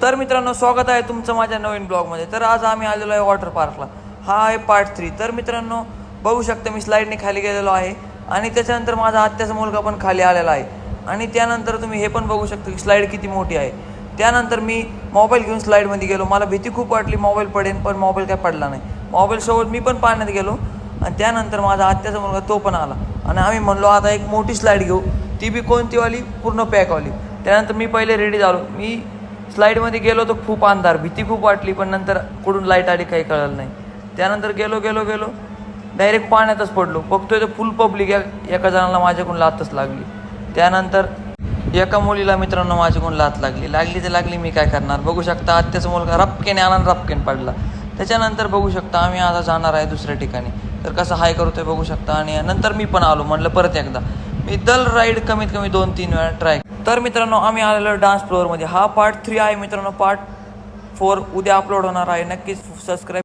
तर मित्रांनो, स्वागत आहे तुमचं माझ्या नवीन ब्लॉगमध्ये। तर आज आम्ही आलेलो आहे वॉटर पार्कला। हा आहे पार्ट 3। तर मित्रांनो, बघू शकता मी स्लाईडने खाली गेलेलो आहे आणि त्याच्यानंतर माझा आत्याचा मुलगा पण खाली आलेला आहे आणि त्यानंतर तुम्ही हे पण बघू शकता की स्लाईड किती मोठी आहे। त्यानंतर मी मोबाईल घेऊन स्लाईडमध्ये गेलो। मला भीती खूप वाटली मोबाईल पडेन, पण मोबाईल काय पडला नाही। मोबाईलसोबत मी पण पाण्यात गेलो आणि त्यानंतर माझा आत्याचा मुलगा तो पण आला आणि आम्ही म्हणलो आता एक मोठी स्लाईड घेऊ, ती बी कोणतीवाली, पूर्ण पॅकवाली। त्यानंतर मी पहिले रेडी झालो। मी स्लाईडमध्ये गेलो तर खूप अंधार, भीती खूप वाटली, पण नंतर कुठून लाईट आली काही कळलं नाही। त्यानंतर गेलो डायरेक्ट पाण्यातच पडलो। बघतोय तर फुल पब्लिक, एका जणाला माझ्याकडून लातच लागली। त्यानंतर एका मुलीला मित्रांनो माझ्याकडून लात लागली तर लागली, मी काय करणार। बघू शकता आत्याचा मुलगा रपकेने आला आणि रपकेने पडला। त्याच्यानंतर बघू शकता आम्ही आता जाणार आहे दुसऱ्या ठिकाणी। तर कसं हाय करतोय बघू शकता आणि नंतर मी पण आलो, म्हणलं परत एकदा मी दल राईड कमीत कमी 2-3 वेळा ट्राय। तर मित्रांनो, आम्ही आलेलो डान्स फ्लोअरमध्ये। हा पार्ट 3 आहे मित्रांनो। पार्ट 4 उद्या अपलोड होणार आहे, नक्कीच सबस्क्राईब